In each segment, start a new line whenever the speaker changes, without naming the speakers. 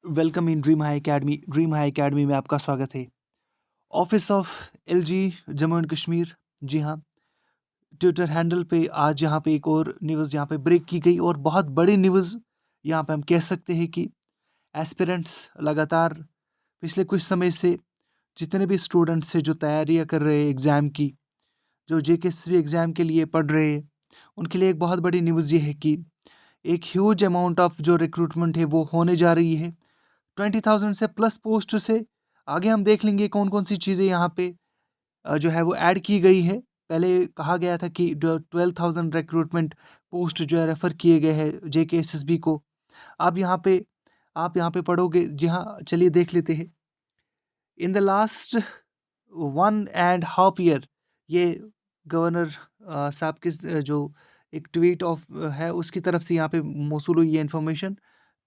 Welcome in Dream High Academy में आपका स्वागत है। Office of LG Jammu and Kashmir, जी हाँ, ट्विटर हैंडल पे आज यहाँ पे एक और न्यूज़ यहाँ पे ब्रेक की गई और बहुत बड़ी न्यूज़। यहाँ पे हम कह सकते हैं कि एस्पिरेंट्स लगातार पिछले कुछ समय से जितने भी स्टूडेंट्स हैं जो तैयारियाँ कर रहे हैं एग्ज़ाम की, जो जेकेएसएसबी एग्ज़ाम के लिए पढ़ रहे हैं, उनके लिए एक बहुत बड़ी न्यूज़ ये है कि एक ह्यूज अमाउंट ऑफ जो रिक्रूटमेंट है वो होने जा रही है। 20,000 से प्लस पोस्ट से आगे हम देख लेंगे कौन कौन सी चीज़ें यहाँ पे जो है वो ऐड की गई है। पहले कहा गया था कि 12,000 रिक्रूटमेंट पोस्ट जो है रेफ़र किए गए हैं जेकेएसएसबी को। अब यहाँ पे आप यहाँ पे पढ़ोगे, जी हाँ, चलिए देख लेते हैं। इन the last 1 and half year, ये गवर्नर साहब के जो एक ट्वीट ऑफ है उसकी तरफ से यहाँ पे मौसूल हुई ये इन्फॉर्मेशन।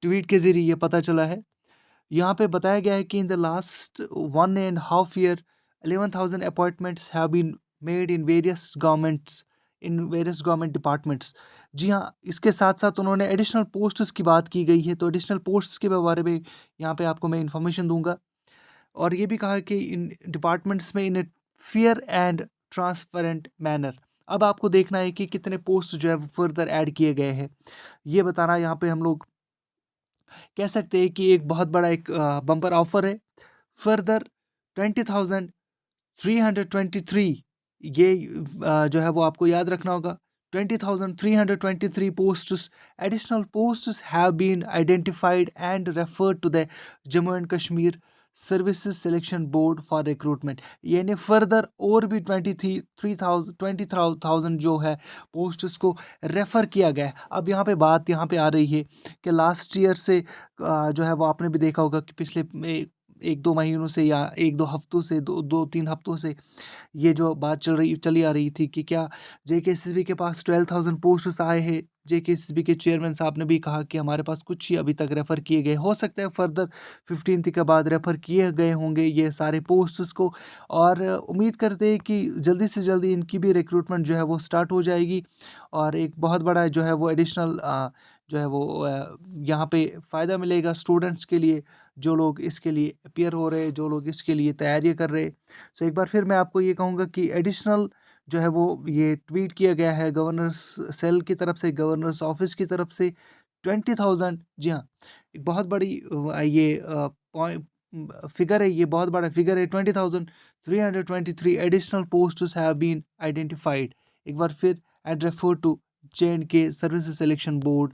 ट्वीट के ज़रिए ये पता चला है। यहाँ पे बताया गया है कि in the last 1 and half year 11,000 appointments have been made in various government departments. जी हाँ, इसके साथ-साथ उन्होंने एडिशनल पोस्ट्स की बात की गई है, तो एडिशनल पोस्ट्स के बारे में यहाँ पे आपको मैं इन्फॉर्मेशन दूँगा। और ये भी कहा है कि इन डिपार्टमेंट्स में in a fair and transparent manner. अब आपको देखना है कि कितने पोस्ट जो है वो फर्दर ऐड किए गए हैं। ये बताना यहाँ पे हम लोग कह सकते हैं कि एक बहुत बड़ा एक बम्पर ऑफर है। फर्दर 20,323, ये जो है वो आपको याद रखना होगा। 20,323 posts, additional posts have been identified and referred to the Jammu and Kashmir services selection board for recruitment. यानी फर्दर और भी 20,000 जो है पोस्ट्स को रेफ़र किया गया है। अब यहाँ पे बात यहाँ पे आ रही है कि लास्ट ईयर से जो है वो आपने भी देखा होगा कि पिछले 1-2 महीनों से या 1-2 हफ्तों से, 2-3 हफ्तों से ये जो बात चली आ रही थी कि क्या जेकेएसएसबी के पास 12,000 पोस्ट्स आए हैं। जेकेएसएसबी के चेयरमैन साहब ने भी कहा कि हमारे पास कुछ ही अभी तक रेफ़र किए गए, हो सकता है फर्दर 15th के बाद रेफ़र किए गए होंगे ये सारे पोस्ट्स को। और उम्मीद करते हैं कि जल्दी से जल्दी इनकी भी रिक्रूटमेंट जो है वो स्टार्ट हो जाएगी और एक बहुत बड़ा जो है वो एडिशनल जो है वो यहाँ पे फ़ायदा मिलेगा स्टूडेंट्स के लिए, जो लोग इसके लिए अपीयर हो रहे हैं, जो लोग इसके लिए तैयारियाँ कर रहे हैं। सो एक बार फिर मैं आपको ये कहूँगा कि एडिशनल जो है वो ये ट्वीट किया गया है गवर्नर्स सेल की तरफ से, गवर्नर्स ऑफिस की तरफ से। 20,000, जी हाँ, एक बहुत बड़ी ये फिगर है, ये बहुत बड़ा फिगर है। 20,323 additional posts have been identified. एक बार फिर, and refer to J&K services selection board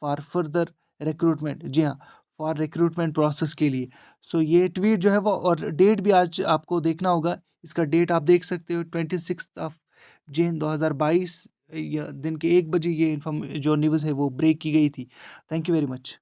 for further recruitment, जी हाँ, फॉर रिक्रूटमेंट प्रोसेस के लिए। सो ये ट्वीट जो है वो, और डेट भी आज आपको देखना होगा, इसका डेट आप देख सकते हो 26 जून 2022, दिन के 1 बजे ये जो न्यूज़ है वो ब्रेक की गई थी। Thank you very much.